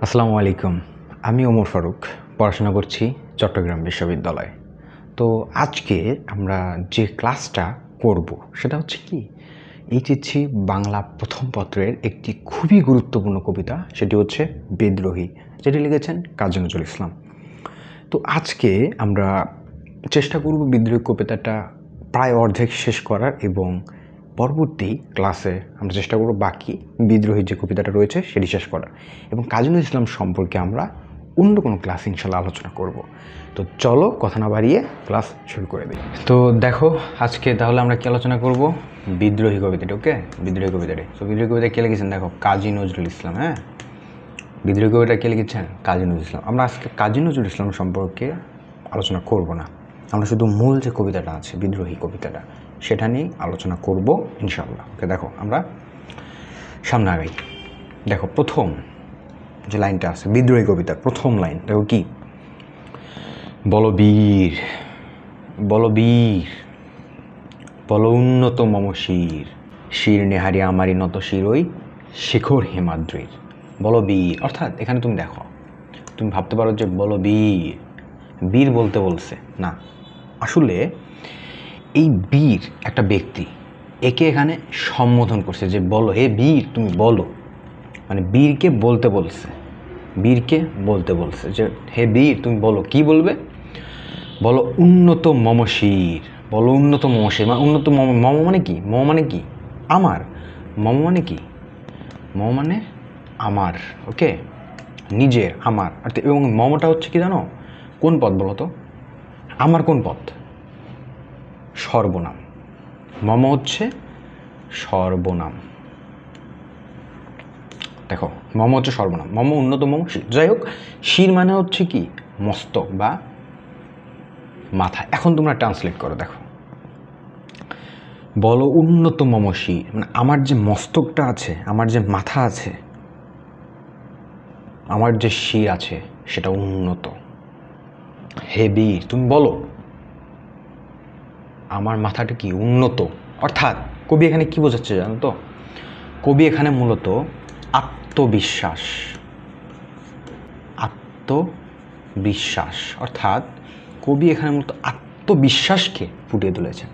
আসসালামু আলাইকুম। আমি ওমর ফারুক, পড়াশোনা করছি চট্টগ্রাম বিশ্ববিদ্যালয়ে। তো আজকে আমরা যে ক্লাসটা করব সেটা হচ্ছে কি, এইচএসসি বাংলা প্রথম পত্রের একটি খুবই গুরুত্বপূর্ণ কবিতা, সেটি হচ্ছে বিদ্রোহী, যেটি লিখেছেন কাজী নজরুল ইসলাম। তো আজকে আমরা চেষ্টা করব বিদ্রোহী কবিতাটা প্রায় অর্ধেক শেষ করার, এবং পরবর্তী ক্লাসে আমরা চেষ্টা করব বাকি বিদ্রোহী যে কবিতাটা রয়েছে সেটি শেষ করার, এবং কাজী নজরুল ইসলাম সম্পর্কে আমরা অন্য কোনো ক্লাস ইনশাল্লাহ আলোচনা করব। তো চলো কথা না বাড়িয়ে ক্লাস শুরু করে দিই। তো দেখো আজকে তাহলে আমরা কি আলোচনা করব, বিদ্রোহী কবিতাটি। ওকে, বিদ্রোহী কবিতাটি। তো বিদ্রোহী কবিতা কে লিখেছেন, দেখো কাজী নজরুল ইসলাম। হ্যাঁ, বিদ্রোহী কবিতা কে লিখেছেন, কাজী নজরুল ইসলাম। আমরা আজকে কাজী নজরুল ইসলাম সম্পর্কে আলোচনা করব না, আমরা শুধু মূল যে কবিতাটা আছে বিদ্রোহী কবিতাটা সেটা নিয়ে আলোচনা করব ইনশাআল্লাহ। ওকে, দেখো আমরা সামনে আগাই। দেখো প্রথম যে লাইনটা আছে বিদ্রোহী কবিতার প্রথম লাইন, দেখো কি, বলবীর বলবীর বল উন্নত মম শির, শির নেহারি আমারই নত শিরই শিখর হিমাদ্রির। বলবীর অর্থাৎ এখানে তুমি দেখো, তুমি ভাবতে পারো যে বলবীর, বীর বলতে বলছে না, আসলে এই বীর একটা ব্যক্তি, একে এখানে সম্বোধন করছে যে বলো হে বীর তুমি বলো, মানে বীরকে বলতে বলছে, বীরকে বলতে বলছে যে হে বীর তুমি বলো, কি বলবে, বলো উন্নত মম শির, বলো উন্নত মম শির, মানে উন্নত মম, মম মানে কি, মম মানে কি আমার, মম মানে কি, মম মানে আমার। ওকে, নিজের, আমার, এবং মমটা হচ্ছে কি জানো কোন পদ বলো তো, আমার কোন পদ, সর্বনাম। মম হচ্ছে সর্বনাম। দেখো মম হচ্ছে সর্বনাম, মম উন্নত মম শির, যাই হোক শির মানে হচ্ছে কি মস্তক বা মাথা। এখন তোমরা ট্রান্সলেট করো, দেখো বলো উন্নত মম শির, মানে আমার যে মস্তকটা আছে, আমার যে মাথা আছে, আমার যে শির আছে সেটা উন্নত। হে বীর তুমি বলো আমার মাথাটা কি উন্নত। অর্থাৎ কবি এখানে কি বোঝাচ্ছে জানো তো, কবি এখানে মূলত আত্মবিশ্বাস, আত্মবিশ্বাস অর্থাৎ কবি এখানে মূলত আত্মবিশ্বাসকে ফুটিয়ে তুলেছেন।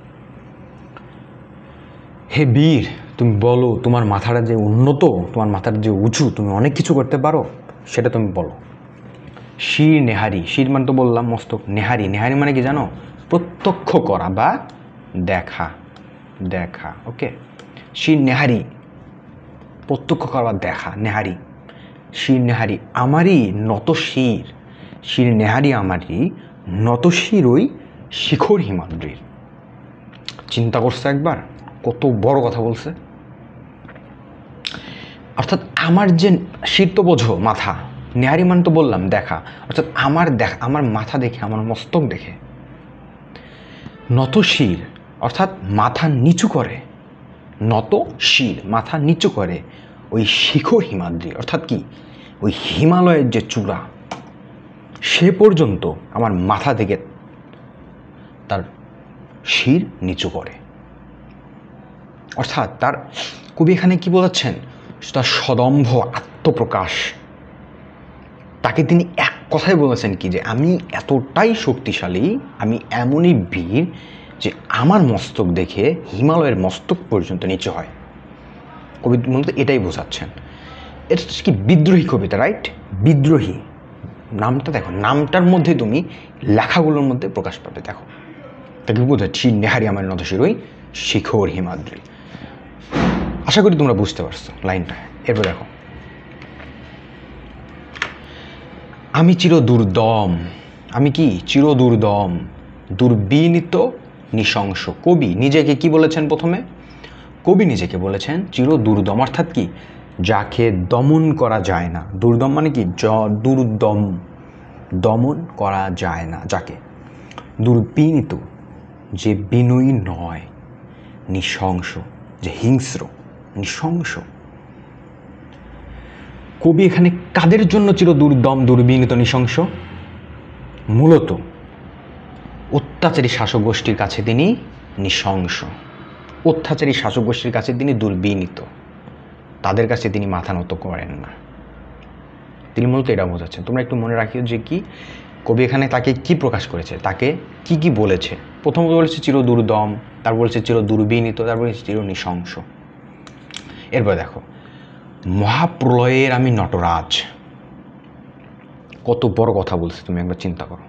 হে বীর তুমি বলো তোমার মাথাটা যে উন্নত, তোমার মাথাটা যে উঁচু, তুমি অনেক কিছু করতে পারো, সেটা তুমি বলো। শির নেহারি, শির মানে তো বললাম মস্তক, নেহারি, নেহারি মানে কি জানো, প্রত্যক্ষ করা বা দেখা, দেখা। ওকে, শির নেহারি প্রত্যক্ষ করা বা দেখা, নেহারি, শির নেহারি আমারই নত শির, শির নেহারি আমারই নত শির ওই শিখর হিমাদ্রির। চিন্তা করছে একবার, কত বড় কথা বলছে। অর্থাৎ আমার যে শির তো বোঝো মাথা, নেহারি মানে তো বললাম দেখা, অর্থাৎ আমার দেখা, আমার মাথা দেখে, আমার মস্তক দেখে নত শির অর্থাৎ মাথা নিচু করে, নত শির মাথা নিচু করে ওই শিখর হিমাদ্রি, অর্থাৎ কি ওই হিমালয়ের যে চূড়া, সে পর্যন্ত আমার মাথা থেকে তার শির নিচু করে। অর্থাৎ তার কবি এখানে কি বোঝাচ্ছেন, তার সদম্ভ আত্মপ্রকাশ, তাকে তিনি এক কথায় বলেছেন কি যে আমি এতটাই শক্তিশালী, আমি এমনই বীর যে আমার মস্তক দেখে হিমালয়ের মস্তক পর্যন্ত নিচু হয়। কবি মূলত এটাই বোঝাচ্ছেন। এটা হচ্ছে কি বিদ্রোহী কবিতা, রাইট? বিদ্রোহী নামটা দেখো, নামটার মধ্যে তুমি লেখাগুলোর মধ্যে প্রকাশ পাবে। দেখো তাকে বোঝাচ্ছি নেহারি আমার নত শিরই শিখর হিমাদ্রি। আশা করি তোমরা বুঝতে পারছো লাইনটা। এরপর দেখো, আমি চির দুর্দম, আমি কি চির দুর্দম, দুর্বিনীত নৃশংস। কবি নিজেকে কি বলেছেন প্রথমে, কবি নিজেকে বলেছেন চির দুর্দম, অর্থাৎ কি যাকে দমন করা যায় না। দুর্দম মানে কি দুর্দম, দমন করা যায় না যাকে। দুর্বিনীত যে বিনয়ী নয়, নৃশংস যে হিংস্র, নৃশংস। কবি এখানে কাদের জন্য চির দুর্দম, দুর্বিনীত, নৃশংস? মূলত অত্যাচারী শাসক গোষ্ঠীর কাছে তিনি নৃশংস, অত্যাচারী শাসক গোষ্ঠীর কাছে তিনি দুর্বিনীত, তাদের কাছে তিনি মাথা নত করেন না। তিনি মূলত এটা বোঝাচ্ছেন। তোমরা একটু মনে রাখিও যে কি কবি এখানে তাকে কি প্রকাশ করেছে, তাকে কি কি বলেছে। প্রথমত বলেছে চির দুর্দম, তারপর বলেছে চির দুর্বিনীত, তারপর বলেছে চির নৃশংস। এরপর দেখো, মহাপ্রলয়ের আমি নটরাজ। কত বড় কথা বলছে, তুমি একবার চিন্তা করো।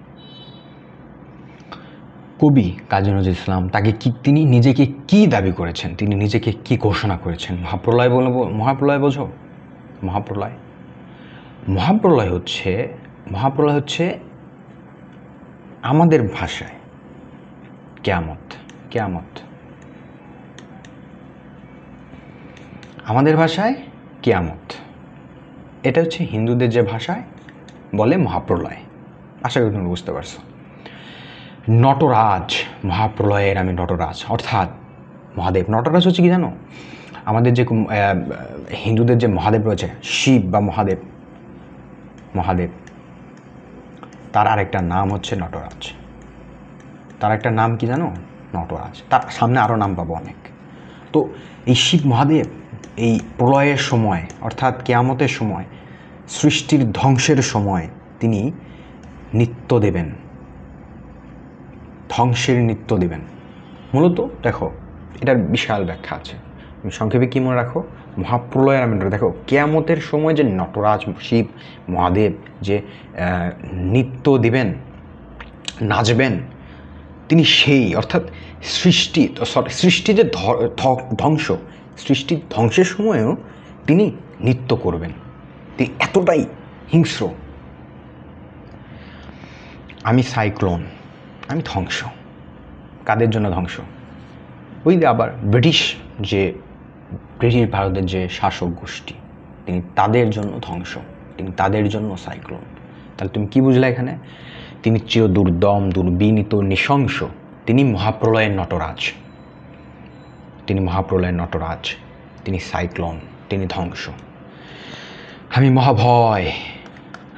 কবি কাজী নজরুল ইসলাম তাকে কি, তিনি নিজেকে কি দাবি করেছেন, তিনি নিজেকে কি ঘোষণা করেছেন? মহাপ্রলয় বলবো, মহাপ্রলয় বোঝো? মহাপ্রলয়, মহাপ্রলয় হচ্ছে আমাদের ভাষায় কিয়ামত। কিয়ামত আমাদের ভাষায় কিয়ামত, এটা হচ্ছে হিন্দুদের যে ভাষায় বলে মহাপ্রলয়। আশা করি তুমি বুঝতে পারছো। নটরাজ, মহাপ্রলয়ের আমি নটরাজ, অর্থাৎ মহাদেব। নটরাজ হচ্ছে কি জানো? আমাদের যে হিন্দুদের যে মহাদেব রয়েছে, শিব বা মহাদেব, মহাদেব তার আরেকটা নাম হচ্ছে নটরাজ। তার একটা নাম কি জানো? নটরাজ। তার সামনে আরও নাম পাবো অনেক। তো এই শিব মহাদেব এই প্রলয়ের সময়, অর্থাৎ কিয়ামতের সময়, সৃষ্টির ধ্বংসের সময় তিনি নৃত্য দেবেন, ধ্বংসের নৃত্য দেবেন। মূলত দেখো, এটার বিশাল ব্যাখ্যা আছে। তুমি সংক্ষেপে কী মনে রাখো? মহাপ্রলয়ের আমি দেখো, কিয়ামতের সময় যে নটরাজ শিব মহাদেব যে নৃত্য দিবেন, নাচবেন, তিনি সেই, অর্থাৎ সৃষ্টি যে ধ্বংস, সৃষ্টির ধ্বংসের সময়ও তিনি নৃত্য করবেন। তিনি এতটাই হিংস্র। আমি সাইক্লোন, আমি ধ্বংস। কাদের জন্য ধ্বংস? ওই আবার ব্রিটিশ ভারতের যে শাসক গোষ্ঠী, তিনি তাদের জন্য ধ্বংস, তিনি তাদের জন্য সাইক্লোন। তাহলে তুমি কি বুঝলে এখানে? তিনি চির দুর্দম, দুর্বিনীত, নৃশংস। তিনি মহাপ্রলয়ের নটরাজ, তিনি মহাপ্রলয়ের নটরাজ, তিনি সাইক্লোন, তিনি ধ্বংস। আমি মহাভয়,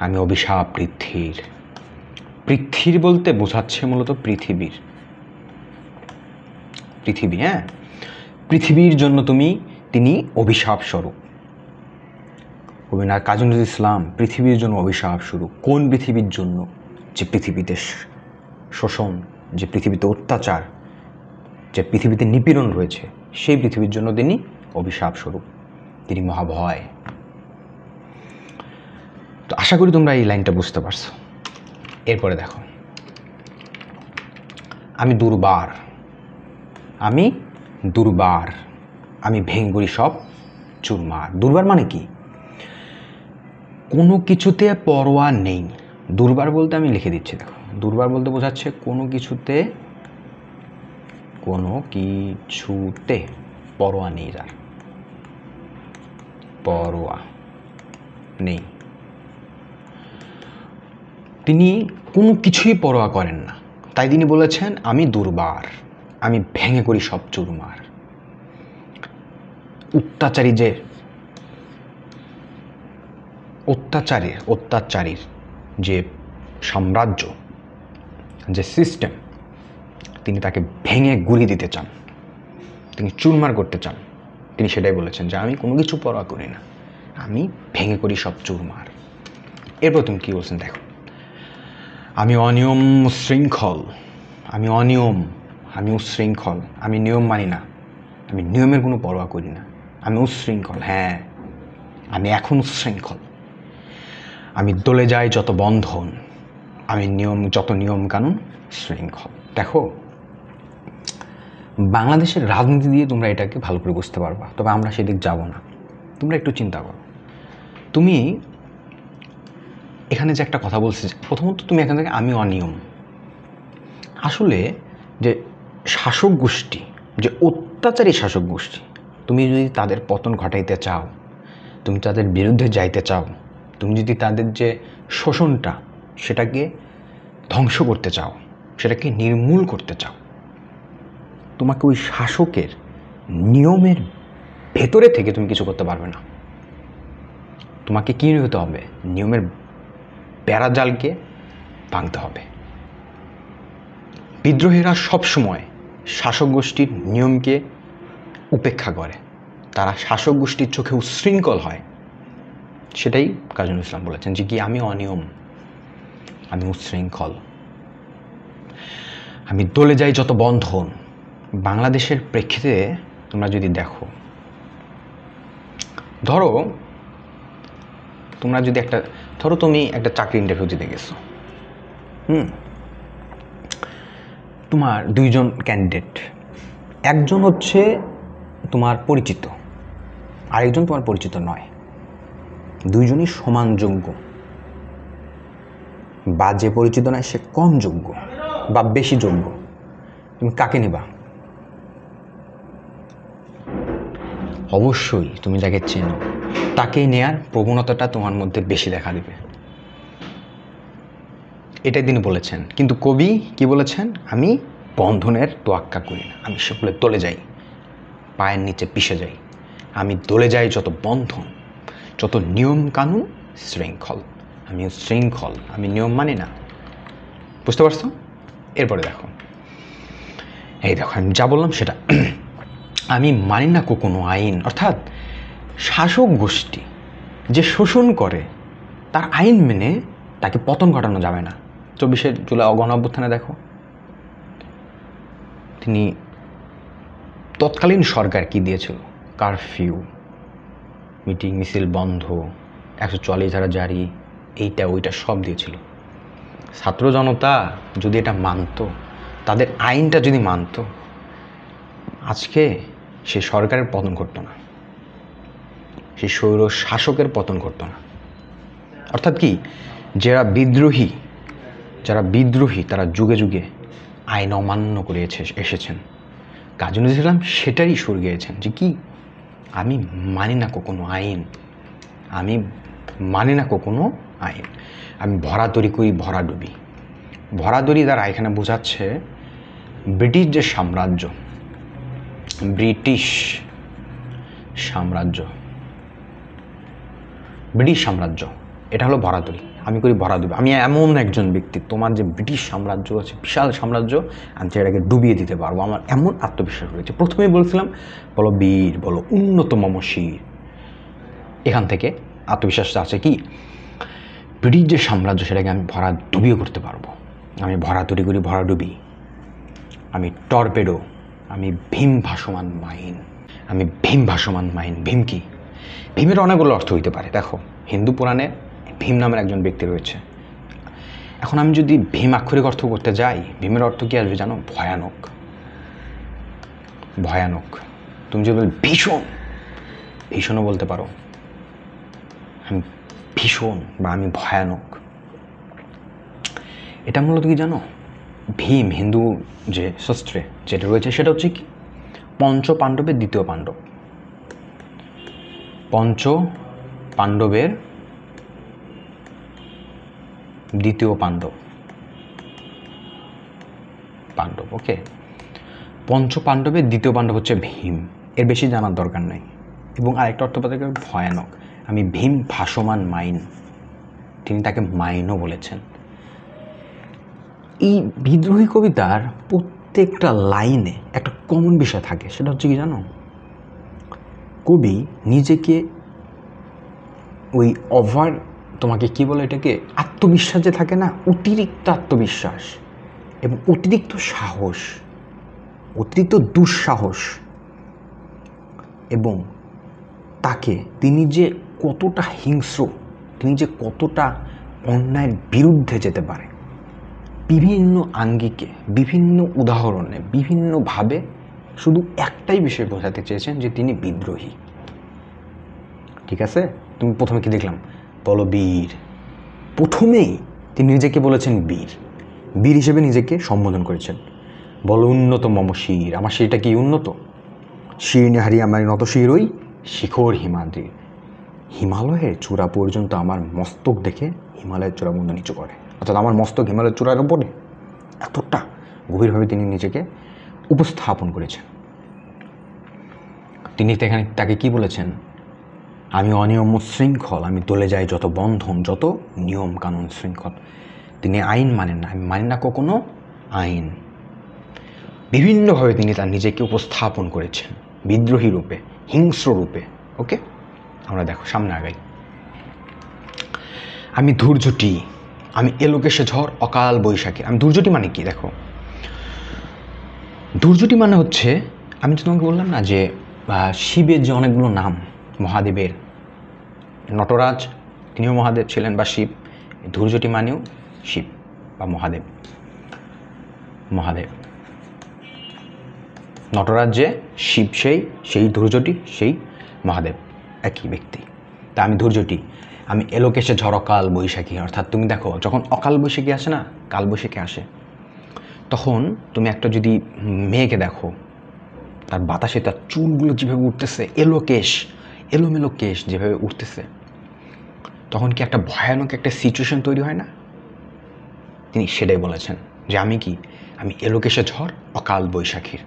আমি অভিশাপ পৃথ্বীর। পৃথ্বীর বলতে বোঝাচ্ছে মূলত পৃথিবীর, পৃথিবী। হ্যাঁ, পৃথিবীর জন্য তিনি অভিশাপ স্বরূপ। কবি কাজী নজরুল ইসলাম পৃথিবীর জন্য অভিশাপ স্বরূপ। কোন পৃথিবীর জন্য? যে পৃথিবীতে শোষণ, যে পৃথিবীতে অত্যাচার, যে পৃথিবীতে নিপীড়ন রয়েছে, সেই পৃথিবীর জন্য তিনি অভিশাপ স্বরূপ, তিনি মহাভয়। তো আশা করি তোমরা এই লাইনটা বুঝতে পারছো। এরপরে দেখো, আমি দুর্বার, আমি দুর্বার, আমি ভেঙে করি সব চুরমার। দুর্বার মানে কি? কোনো কিছুতে পরোয়া নেই। দুর্বার বলতে আমি লিখে দিচ্ছি, দেখো, দুর্বার বলতে বোঝাচ্ছে কোনো কিছুতে পরোয়া নেই, যার পরোয়া নেই, তিনি কোনো কিছুই পরোয়া করেন না। তাই তিনি বলেছেন আমি দুর্বার, আমি ভেঙে করি সব চুরমার। অত্যাচারীর যে সাম্রাজ্য, যে সিস্টেম, তিনি তাকে ভেঙে গুঁড়িয়ে দিতে চান, তিনি চুরমার করতে চান। তিনি সেটাই বলেছেন যে আমি কোনো কিছু পরোয়া করি না, আমি ভেঙে করি সব চুরমার। এরপর তুমি কী বলছেন দেখো, আমি অনিয়ম শৃঙ্খল, আমি অনিয়ম, আমি উচ্ছৃঙ্খল, আমি নিয়ম মানি না, আমি নিয়মের কোনো পরোয়া করি না, আমি উচ্ছৃঙ্খল। হ্যাঁ, আমি এখন উচ্ছৃঙ্খল। আমি দলে যাই যত বন্ধন, আমি যত নিয়ম কানুন শৃঙ্খল। দেখো, বাংলাদেশের রাজনীতি দিয়ে তোমরা এটাকে ভালো করে বুঝতে পারবা, তবে আমরা সেদিক যাব না। তোমরা একটু চিন্তা করো, তুমি এখানে যে একটা কথা বলছি, প্রথমত তুমি এখান থেকে আমি অনিয়ম, আসলে যে শাসক গোষ্ঠী, যে অত্যাচারী শাসক গোষ্ঠী, তুমি যদি তাদের পতন ঘটাইতে চাও, তুমি তাদের বিরুদ্ধে যাইতে চাও, তুমি যদি তাদের যে শোষণটা সেটাকে ধ্বংস করতে চাও, সেটাকে নির্মূল করতে চাও, তোমাকে ওই শাসকের নিয়মের ভেতরে থেকে তুমি কিছু করতে পারবে না। তোমাকে কী হতে হবে? নিয়মের বেড়াজালকে ভাঙতে হবে। বিদ্রোহীরা সবসময় শাসক গোষ্ঠীর নিয়মকে উপেক্ষা করে, তারা শাসক গোষ্ঠীর চোখে উচ্ছৃঙ্খল হয়, সেটাই কাজী নজরুল ইসলাম বলেছেন যে কি আমি অনিয়ম, আমি উচ্ছৃঙ্খল, আমি দলে যাই যত বন্ধন। বাংলাদেশের প্রেক্ষিতে তোমরা যদি দেখো, ধরো তুমি একটা চাকরি ইন্টারভিউ দিতে গেছো, তোমার দুইজন ক্যান্ডিডেট, একজন হচ্ছে তোমার পরিচিত, আরেকজন তোমার পরিচিত নয়, দুইজনই সমান যোগ্য, বা যে পরিচিত নয় সে কম যোগ্য বা বেশি যোগ্য, তুমি কাকে নিবা? অবশ্যই তুমি যাকে চেনো তাকেই নেয়ার প্রবণতাটা তোমার মধ্যে বেশি দেখা দেবে। এটাই তিনি বলেছেন। কিন্তু কবি কি বলেছেন? আমি বন্ধনের তোয়াক্কা করি না, আমি সকলে দলে যাই, পায়ের নিচে পিষে যাই, আমি দলে যাই যত বন্ধন, যত নিয়ম কানুন শৃঙ্খল, আমি শৃঙ্খল, আমি নিয়ম মানি না। বুঝতে পারছো? এরপরে দেখো, এই দেখো আমি যা বললাম সেটা, আমি মানি না কোনো আইন, অর্থাৎ শাসক গোষ্ঠী যে শোষণ করে তার আইন মেনে তাকে পতন ঘটানো যাবে না। 24শে জুলাই গণঅভ্যুত্থানে দেখো, তিনি তৎকালীন সরকার কি দিয়েছিল? কারফিউ, মিটিং মিছিল বন্ধ, 144 ধারা জারি, এইটা ওইটা সব দিয়েছিল। ছাত্র জনতা যদি এটা মানতো, তাদের আইনটা যদি মানতো, আজকে সে সরকারের পতন ঘটতো না, সেই স্বৈর শাসকের পতন ঘটতো না। অর্থাৎ কি, যারা বিদ্রোহী তারা যুগে যুগে আইন অমান্য করে এসেছেন। কাজী নজরুল ইসলাম সেটারই সুর গেয়েছেন যে কি, আমি মানি না কোনো আইন, আমি মানি না কোনো আইন, আমি ভরাতরি করি ভরাডুবি। ভরাডুবি দ্বারা এখানে বোঝাচ্ছে ব্রিটিশ যে সাম্রাজ্য, ব্রিটিশ সাম্রাজ্য এটা হলো ভরাতরি। আমি করি ভরাডুবি, আমি এমন একজন ব্যক্তি, তোমার যে ব্রিটিশ সাম্রাজ্য আছে, বিশাল সাম্রাজ্য, আমি সেটাকে ডুবিয়ে দিতে পারবো, আমার এমন আত্মবিশ্বাস রয়েছে। প্রথমেই বলছিলাম, বলো বীর, বলো উন্নত মমশির, এখান থেকে আত্মবিশ্বাসটা আছে কি, ব্রিটিশ যে সাম্রাজ্য সেটাকে আমি ভরাডুবিও করতে পারবো। আমি ভরাতরি করি ভরাডুবি, আমি টর্পেডো, আমি ভীম ভাসমান মাইন। ভীম কি? ভীমের অনেকগুলো অর্থ হইতে পারে। দেখো, হিন্দু পুরাণে ভীম নামের একজন ব্যক্তি রয়েছে। এখন আমি যদি ভীম আক্ষরিক অর্থ করতে যাই, ভীমের অর্থ কি আসবে জানো? ভয়ানক। তুমি যদি বল ভীষণও বলতে পারো, আমি ভীষণ বা আমি ভয়ানক। এটা মূলত কি জানো? ভীম হিন্দু যে শাস্ত্রে যেটা রয়েছে সেটা হচ্ছে কি, পঞ্চ পাণ্ডবের দ্বিতীয় পাণ্ডব, ওকে। পঞ্চ পাণ্ডবের দ্বিতীয় পাণ্ডব হচ্ছে ভীম, এর বেশি জানার দরকার নাই। এবং আরেকটা অর্থ পাওয়া যায় ভয়ানক, আমি ভীম ভাসমান মাইন, তিনি তাকে মাইনও বলেছেন। এই বিদ্রোহী কবিতার প্রত্যেকটা লাইনে একটা কমন বিষয় থাকে, সেটা হচ্ছে কি জানো? কবি নিজেকে ওই তোমাকে কি বলে এটাকে, আত্মবিশ্বাস যে থাকে না, অতিরিক্ত আত্মবিশ্বাস এবং অতিরিক্ত সাহস, অতিরিক্ত দুঃসাহস, এবং তিনি যে কতটা হিংস্র, তিনি যে কতটা অন্যায়ের বিরুদ্ধে যেতে পারে, বিভিন্ন আঙ্গিকে, বিভিন্ন উদাহরণে, বিভিন্নভাবে শুধু একটাই বিষয় বোঝাতে চেয়েছেন যে তিনি বিদ্রোহী। ঠিক আছে? তুমি প্রথমে কি দেখলাম? বলো বীর, প্রথমেই তিনি নিজেকে বলেছেন বীর হিসেবে নিজেকে সম্বোধন করেছেন। বলো উন্নত মমশির, আমার শিরটা কি উন্নত? শির নেহারি আমার নত শিরই শিখর হিমাদ্রি, হিমালয়ের চূড়া পর্যন্ত আমার মস্তক দেখে হিমালয়ের চূড়া পর্যন্ত নিচু করে, অর্থাৎ আমার মস্তক হিমালয়ের চূড়ার উপরে। এতটা গভীরভাবে তিনি নিজেকে উপস্থাপন করেছেন। তিনি তাকে কি বলেছেন? আমি অনিয়ম শৃঙ্খল, আমি দলে যাই যত বন্ধন, যত নিয়ম কানুন শৃঙ্খল। তিনি আইন মানেন না, আমি মানি না কোনো আইন। বিভিন্নভাবে তিনি তার নিজেকে উপস্থাপন করেছেন, বিদ্রোহী রূপে, হিংস্র রূপে। ওকে, আমরা দেখো সামনে আগাই। আমি ধূর্যটি, আমি এলোকেশে ঝড় অকাল বৈশাখী। আমি ধূর্যটি মানে কি দেখো, ধূর্যটি মানে হচ্ছে, আমি তো তোমাকে বললাম না যে শিবের যে অনেকগুলো নাম, মহাদেবের, নটরাজ তিনিও মহাদেব ছিলেন বা শিব, ধূর্যটি মানেও শিব বা মহাদেব। মহাদেব নটরাজ যে শিব, সেই ধূর্যটি সেই মহাদেব, একই ব্যক্তি। তা আমি ধূর্যটি, আমি এলোকেশে ঝড় অকাল বৈশাখী। অর্থাৎ তুমি দেখো যখন অকাল বৈশাখী আসে না, কাল বৈশাখী আসে, তখন তুমি একটা যদি মেয়েকে দেখো, তার বাতাসে তার চুলগুলো যেভাবে উঠতেছে, এলোমেলো কেশ যেভাবে উঠতেছে, তখন কি একটা ভয়ানক একটা সিচুয়েশন তৈরি হয় না? তিনি সেটাই বলেছেন যে আমি কি, আমি এলোকেশে ঝড় অকাল বৈশাখীর,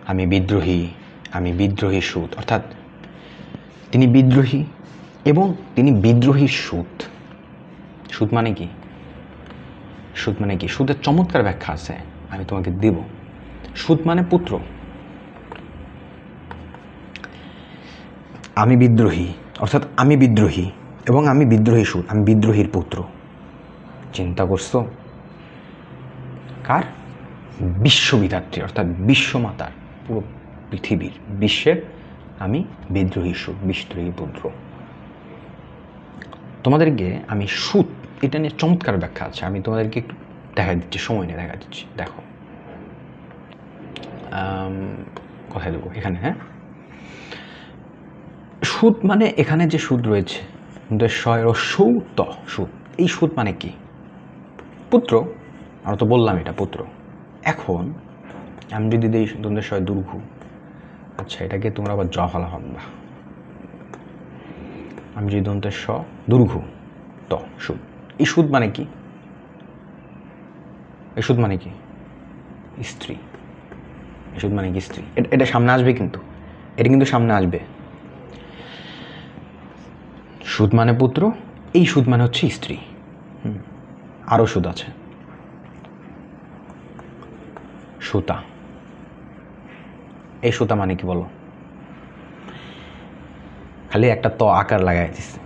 আমি বিদ্রোহী সুত। অর্থাৎ তিনি বিদ্রোহী এবং তিনি বিদ্রোহীর সুত। সুত মানে কি? সুত মানে কি? সুতের চমৎকার ব্যাখ্যা আছে, আমি তোমাকে দেব। সুত মানে পুত্র। আমি বিদ্রোহী, অর্থাৎ আমি বিদ্রোহী এবং আমি বিদ্রোহী সুত, আমি বিদ্রোহীর পুত্র। চিন্তা করছো? কার? বিশ্ববিধাত্রী, অর্থাৎ বিশ্বমাতার, পুরো পৃথিবীর, বিশ্বের আমি বিদ্রোহী সুত, বিদ্রোহী পুত্র। তোমাদেরকে আমি সুত, এটা নিয়ে চমৎকার ব্যাখ্যা আছে, আমি তোমাদেরকে একটু দেখা দিচ্ছি, সময় নিয়ে দেখা দিচ্ছি। দেখো কোথায় দেবো, এখানে। হ্যাঁ, সুত মানে এখানে যে সুত রয়েছে, সৌত সুত, এই সুত মানে কি? পুত্র। আমরা তো বললাম এটা পুত্র। এখন আমি যদি দিই দ্বন্দ্বের সয় দুর্ঘু, আচ্ছা এটাকে তোমরা আবার জ ফলা ভাববা। আমি যদি দন্তের স দুর্ঘু ত সুদ, এই সুদ মানে কি? এই সুদ মানে কি? স্ত্রী। এই সুদ মানে কি? স্ত্রী। এটা সামনে আসবে, কিন্তু এটা কিন্তু সামনে আসবে। সুদ মানে পুত্র, এই সুদ মানে হচ্ছে স্ত্রী। আরও সুদ আছে, সুতা। এই সুতা মানে কি বলো? খালি একটা ত আকার লাগাই দিচ্ছে,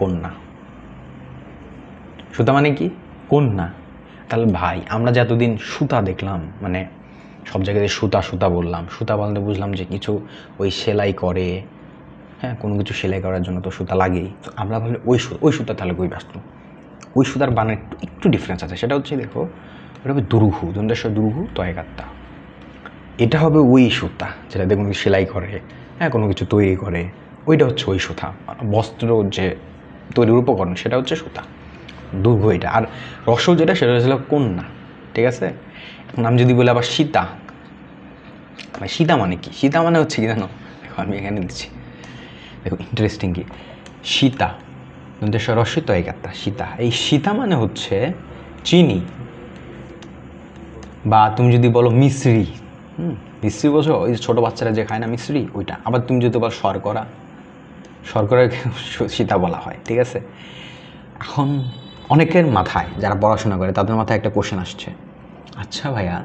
কন্যা। সুতা মানে কি? কন্যা। তাহলে ভাই আমরা যে এতদিন সুতা দেখলাম, মানে সব জায়গায় সুতা সুতা বললাম, সুতা বলতে বুঝলাম যে কিছু ওই সেলাই করে, হ্যাঁ, কোনো কিছু সেলাই করার জন্য তো সুতা লাগেই। তো আমরা ভাবলে ওই সুতা তাহলে কই বাঁচত? ওই সুতার বানের একটু ডিফারেন্স আছে, সেটা হচ্ছে দেখো, ওটা হবে দুর্ঘু, দন্তেশ্বর দুর্ঘু তয়কাত্তা। এটা হবে ওই সুতা যেটা দিয়ে কোনো কিছু সেলাই করে, হ্যাঁ, কোনো কিছু তৈরি করে, ওইটা হচ্ছে ওই সুতা। বস্ত্র যে তৈরির উপকরণ, সেটা হচ্ছে সুতা। দুর্ঘ এটা। আর রসল যেটা, সেটা হচ্ছিল কন্যা। ঠিক আছে? এখন আমি যদি বলি আবার সীতা, সীতা মানে কি? সীতা মানে হচ্ছে কি জানো? দেখো আমি এখানে দিচ্ছি, দেখো ইন্টারেস্টিং কি, সীতা দন্তেশ্বর রস্যই তয়কাত্তা, সীতা। এই সীতা মানে হচ্ছে চিনি, বা তুমি যদি বলো মিশ্রি, মিশ্রি বোঝো, ওই ছোটো বাচ্চারা যে খায় না মিশ্রি, ওইটা। আবার তুমি যদি বলো শর্করা, শর্করাকে সীতা বলা হয়। ঠিক আছে? এখন অনেকের মাথায়, যারা পড়াশোনা করে তাদের মাথায় একটা কোশ্চেন আসছে, আচ্ছা ভাইয়া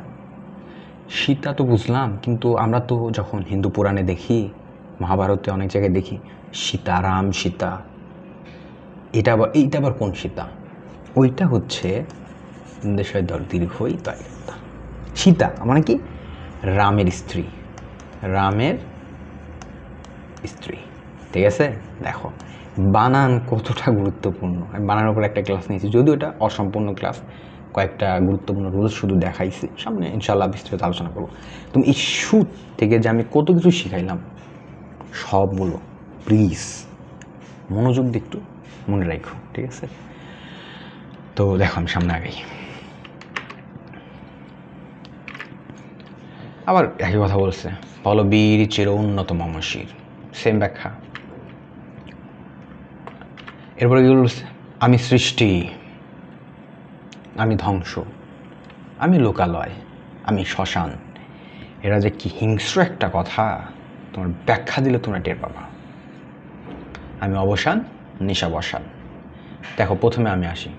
সীতা তো বুঝলাম, কিন্তু আমরা তো যখন হিন্দু পুরাণে দেখি, মহাভারতে অনেক জায়গায় দেখি সীতা, রাম সীতা, এইটা আবার কোন সীতা? ওইটা হচ্ছে দেশের দীর্ঘই তয়কাত্তা। সীতা মানে কি? রামের স্ত্রী, রামের স্ত্রী। ঠিক আছে? দেখো বানান কতটা গুরুত্বপূর্ণ। আমি বানানোর উপর একটা ক্লাস নিয়েছি, যদিও এটা অসম্পূর্ণ ক্লাস, কয়েকটা গুরুত্বপূর্ণ রুলস শুধু দেখাইছি, সামনে ইনশাল্লাহ বিস্তৃত আলোচনা করবো। তুমি এই সুত থেকে যে আমি কত কিছু শিখাইলাম, সবগুলো প্লিজ মনোযোগ দিয়ে একটু মনে রাখো। ঠিক আছে? তো দেখো আমি সামনে আগাই। আবার একই কথা বলছে, বলো বীর চির উন্নত মমশির, সেম ব্যাখ্যা। এরপরে কি বলছে? আমি সৃষ্টি, আমি ধ্বংস, আমি লোকালয়, আমি শ্মশান। এরা যে কি হিংস্র একটা কথা, তোমার ব্যাখ্যা দিলে তোমরা টের পাবা। আমি অবসান, নিশাবসান। দেখো প্রথমে আমি আসি,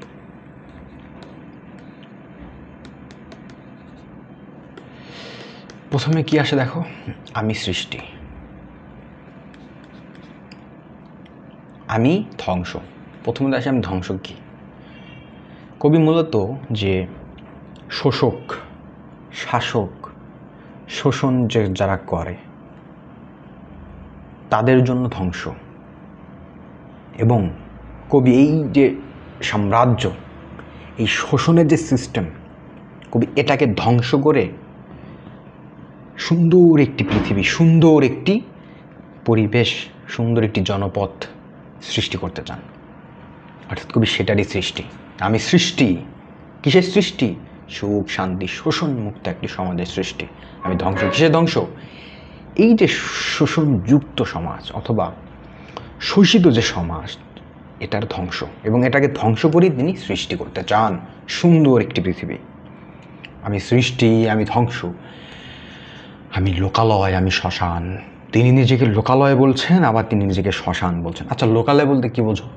প্রথমে কি আসে দেখো, আমি সৃষ্টি, আমি ধ্বংস, প্রথমে আসি আমি ধ্বংস কী। কবি মূলত যে শোষক, শাসক, শোষণ যে যারা করে তাদের জন্য ধ্বংস, এবং কবি এই যে সাম্রাজ্য, এই শোষণের যে সিস্টেম, কবি এটাকে ধ্বংস করে সুন্দর একটি পৃথিবী, সুন্দর একটি পরিবেশ, সুন্দর একটি জনপদ সৃষ্টি করতে চান। অর্থাৎ কবি সেটারই সৃষ্টি। আমি সৃষ্টি, কিসের সৃষ্টি? সুখ, শান্তি, শোষণ মুক্ত একটি সমাজের সৃষ্টি। আমি ধ্বংস, কিসের ধ্বংস? এই যে শোষণযুক্ত সমাজ অথবা শোষিত যে সমাজ, এটার ধ্বংস, এবং এটাকে ধ্বংস করেই তিনি সৃষ্টি করতে চান সুন্দর একটি পৃথিবী। আমি সৃষ্টি, আমি ধ্বংস, আমি লোকালয়, আমি শ্মশান। তিনি নিজেকে লোকালয় বলছেন, আবার তিনি নিজেকে শ্মশান বলছেন। আচ্ছা, লোকালয় বলতে কি বোঝো?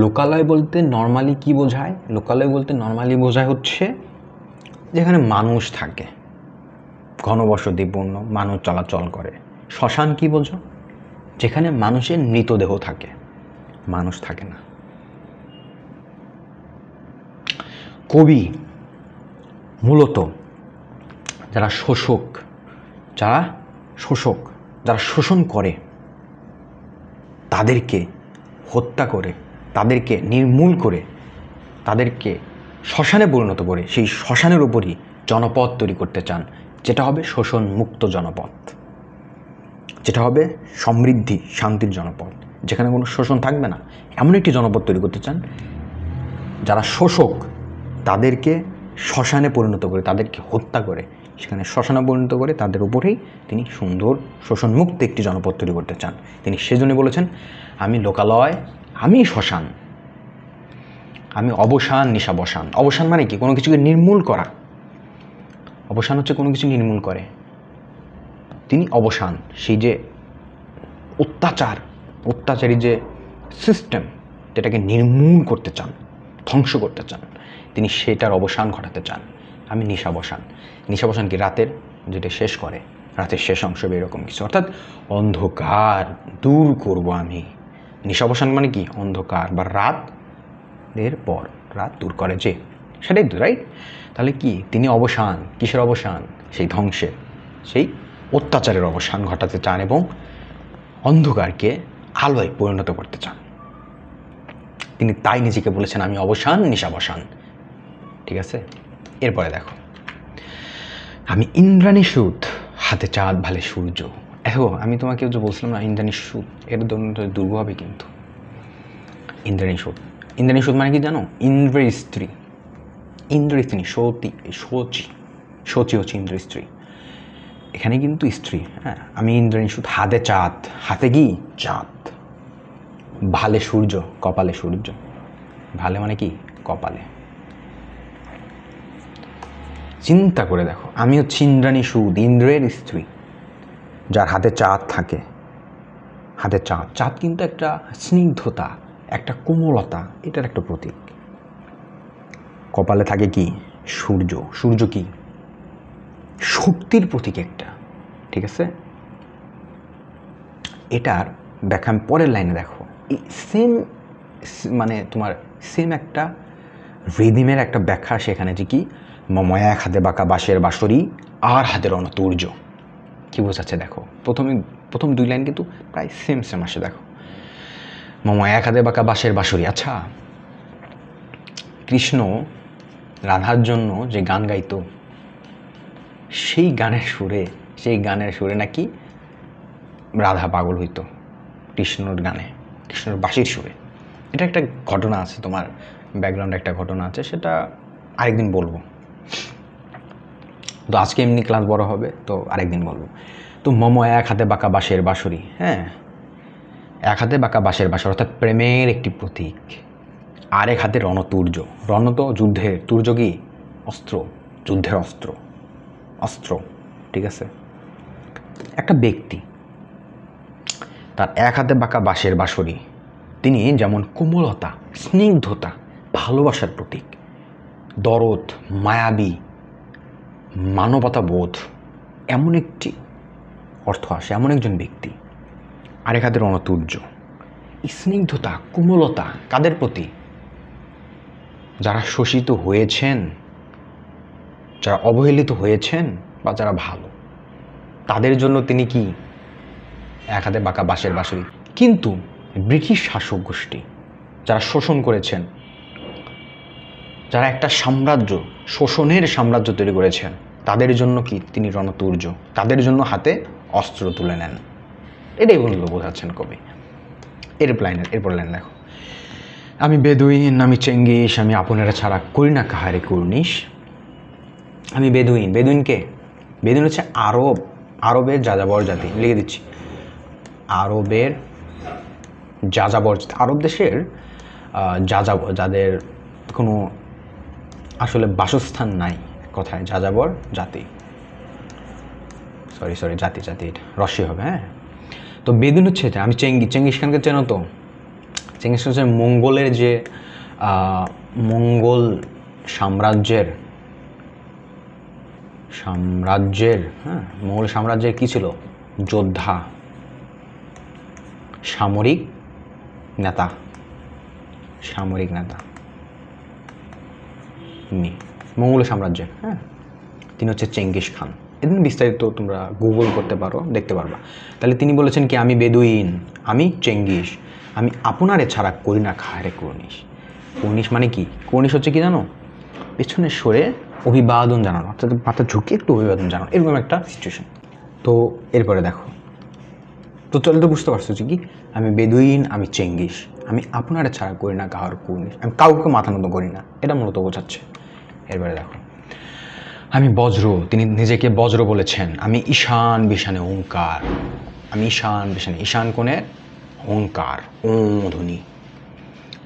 লোকালয় বলতে নর্মালি কি বোঝায়? লোকালয় বলতে নর্মালি বোঝায় হচ্ছে যেখানে মানুষ থাকে, ঘনবসতিপূর্ণ, মানুষ চলাচল করে। শ্মশান কি বোঝো? যেখানে মানুষের মৃতদেহ থাকে, মানুষ থাকে না। কবি মূলত যারা শোষক, যারা শোষণ করে তাদেরকে হত্যা করে, তাদেরকে নির্মূল করে, তাদেরকে শ্মশানে পরিণত করে সেই শ্মশানের উপরই জনপদ তৈরি করতে চান, যেটা হবে শোষণ মুক্ত জনপদ, যেটা হবে সমৃদ্ধি, শান্তির জনপদ, যেখানে কোনো শোষণ থাকবে না। এমন একটি জনপদ তৈরি করতে চান যারা শোষক তাদেরকে শ্মশানে পরিণত করে, তাদেরকে হত্যা করে সেখানে শ্মশানে পরিণত করে তাদের উপরেই তিনি সুন্দর শোষণমুক্ত একটি জনপদ তৈরি করতে চান। তিনি সেজন্য বলেছেন, আমি লোকালয়, আমি শ্মশান, আমি অবসান, নিশাবসান। অবসান মানে কি? কোনো কিছুকে নির্মূল করা। অবসান হচ্ছে কোনো কিছু নির্মূল করে। তিনি অবসান, সেই যে অত্যাচারী যে সিস্টেম, যেটাকে নির্মূল করতে চান, ধ্বংস করতে চান, তিনি সেটার অবসান ঘটাতে চান। আমি নিশাবসান। নিশাবসান কি? রাতের যেটা শেষ করে, রাতের শেষ অংশ এরকম কিছু, অর্থাৎ অন্ধকার দূর করব আমি। নিশাবসান মানে কি? অন্ধকার বা রাতের পর, রাত দূর করে যে, সেটাই তো, রাইট? তাহলে কি তিনি অবসান, কিসের অবসান? সেই ধ্বংসের, সেই অত্যাচারের অবসান ঘটাতে চান এবং অন্ধকারকে আলোয় পরিণত করতে চান। তিনি তাই নিজেকে বলেছেন, আমি অবসান, নিশাবসান। ঠিক আছে, এরপরে দেখো, আমি ইন্দ্রাণী সুদ, হাতে চাঁদ, ভালে সূর্য। আমি তোমাকে যে বলছিলাম না, ইন্দ্রাণী সুদ, এর দুর্গ হবে কিন্তু। ইন্দ্রাণী সুদ মানে কি জানো? ইন্দ্রের স্ত্রী, ইন্দ্রের স্ত্রী শচী হচ্ছে ইন্দ্রের স্ত্রী। এখানে কিন্তু স্ত্রী। হ্যাঁ, আমি ইন্দ্রাণী সুদ, হাতে চাঁদ, হাতে কি? চাঁদ, ভালে সূর্য, কপালে সূর্য। ভালে মানে কি? কপালে। চিন্তা করে দেখো, আমি হচ্ছি ইন্দ্রাণী সুদ, ইন্দ্রের স্ত্রী, যার হাতে চাঁদ থাকে। হাতে চাঁদ, চাঁদ কিন্তু একটা স্নিগ্ধতা, একটা কোমলতা, এটার একটা প্রতীক। কপালে থাকে কি? সূর্য। সূর্য কি? শক্তির প্রতীক একটা। ঠিক আছে, এটার ব্যাখ্যা আমি পরের লাইনে দেখো। এই সেম মানে তোমার সেম একটা রিদিমের একটা ব্যাখ্যা সেখানে, যে কি? মম এক হাতে বাঁকা বাঁশের বাঁশরি, আর হাতে রণতুর্য। কি বোঝাচ্ছে দেখো, প্রথম দুই লাইন কিন্তু প্রায় সেম আসে। দেখো, মম এক হাতে বাঁকা বাঁশের বাঁশরি। আচ্ছা, কৃষ্ণ রাধার জন্য যে গান গাইতো, সেই গানের সুরে নাকি রাধা পাগল হইতো কৃষ্ণর গানে, কৃষ্ণর বাঁশির সুরে। এটা একটা ঘটনা আছে, তোমার ব্যাকগ্রাউন্ডে একটা ঘটনা আছে, সেটা আরেকদিন বলবো। তো আজকে এমনি ক্লাস বড় হবে, তো আরেকদিন বলবো। তো মম এক হাতে বাঁকা বাঁশের বাঁশরি, হ্যাঁ, এক হাতে বাঁকা বাঁশের বাঁশরি অর্থাৎ প্রেমের একটি প্রতীক। আরেক হাতে রণতুর্য। রণ তো যুদ্ধের, তুর্য কি? অস্ত্র, যুদ্ধের অস্ত্র। ঠিক আছে, একটা ব্যক্তি তার এক হাতে বাঁকা বাঁশের বাঁশরি, তিনি যেমন কোমলতা, স্নিগ্ধতা, ভালোবাসার প্রতীক, দরদ, মায়াবী, মানবতা বোধ, এমন একটি অর্থ আসে, এমন একজন ব্যক্তি। আরেক হাতে রণতুর্য, স্নিগ্ধতা, কোমলতা কাদের প্রতি? যারা শোষিত হয়েছেন, যারা অবহেলিত হয়েছেন, বা যারা ভালো, তাদের জন্য তিনি কি এক হাতে বাঁকা বাঁশের বাঁশরি। কিন্তু ব্রিটিশ শাসক গোষ্ঠী যারা শোষণ করেছেন, যারা একটা সাম্রাজ্য, শোষণের সাম্রাজ্য তৈরি করেছেন, তাদের জন্য কি তিনি রণতুর্য, তাদের জন্য হাতে অস্ত্র তুলে নেন। এটাই বললো বোঝাচ্ছেন কবি। এরপর লাইন দেখো, আমি বেদুইন, আমি চেঙ্গিস, আমি আপনারা ছাড়া করি না কাহারে কুর্নিশ। আমি বেদুইন। বেদুইনকে? বেদুইন হচ্ছে আরবের যাযাবর জাতি। লিখে দিচ্ছি, আরবের যাযাবর, আরব দেশের যাযাবর, যাদের কোনো আসলে বাসস্থান নাই, কথায় যাযাবর জাতি, সরি জাতি এটা রসই হবে, হ্যাঁ। তো বেদুইন হচ্ছে এটা। আমি চেঙ্গিস খানকে চেনো তো? চেঙ্গিস খান হচ্ছে মঙ্গলের যে মঙ্গল সাম্রাজ্যের হ্যাঁ, মঙ্গল সাম্রাজ্যের কি ছিল? যোদ্ধা, সামরিক নেতা মঙ্গল সাম্রাজ্যের, হ্যাঁ, তিনি হচ্ছে চেঙ্গিস খান। এদিন বিস্তারিত তোমরা গুগল করতে পারো, দেখতে পারবা। তাহলে তিনি বলেছেন কি, আমি বেদুইন, আমি চেঙ্গিস, আমি আপনারে ছাড়া করি না কাহারে কুর্নিশ। কুর্নিশ মানে কি? কুর্নিশ হচ্ছে কি জানো? পেছনে সরে অভিবাদন জানানো, অর্থাৎ মাথা ঝুঁকে একটু অভিবাদন জানানো, এরকম একটা সিচুয়েশন। তো এরপরে দেখো, তো চলে তো বুঝতে পারছো যে কি, আমি বেদুইন, আমি চেঙ্গিস, আমি আপনারা ছাড়া করি না কাহার কুর্নিশ, আমি কাউকে মাথা নত করি না, এটা মূলত বোঝাচ্ছে। এরপরে দেখো, আমি বজ্র, তিনি নিজেকে বজ্র বলেছেন। আমি ঈশান বিশানে ওঙ্কার, আমি ঈশান বিশানে, ঈশান কোণের ওঙ্কার, ওম ধ্বনি।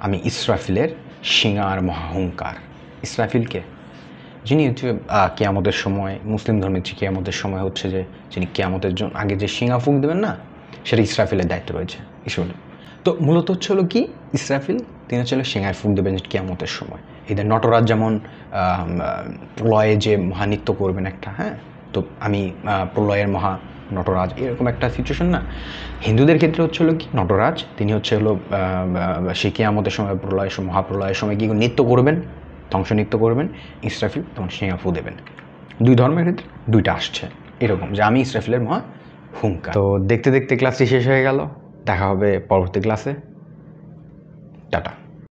আমি ইসরাফিলের সিঙার মহাহংকার। ইসরাফিলকে? যিনি হচ্ছে কেয়ামতের সময়, মুসলিম ধর্মের যে কেয়ামতের সময় হচ্ছে যে যিনি কেয়ামতের জন্য আগে যে সিঙা ফুঁক দেবেন না, সেটা ইসরাফিলের দায়িত্ব রয়েছে। ইসরাফিল তো মূলত হচ্ছে হলো কি, ইসরাফিল তিনি হচ্ছে সিঙায় ফুঁক দেবেন কেয়ামতের সময়। এদের নটরাজ যেমন প্রলয়ে যে মহানৃত্য করবেন একটা, হ্যাঁ, তো আমি প্রলয়ের মহা নটরাজ, এরকম একটা সিচুয়েশন না। হিন্দুদের ক্ষেত্রে হচ্ছে হলো কি, নটরাজ তিনি হচ্ছে হলো সে কেয়ামতের সময়, মহাপ্রলয়ের সময় কি নৃত্য করবেন, ধ্বংস নৃত্য করবেন। ইসরাফিল তখন সিঙা ফু দেবেন। দুই ধর্মের ক্ষেত্রে দুইটা আসছে এরকম, যে আমি ইসরাফিলের মহা হুঙ্কার। তো দেখতে দেখতে ক্লাসটি শেষ হয়ে গেল। দেখা হবে পরবর্তী ক্লাসে। টাটা।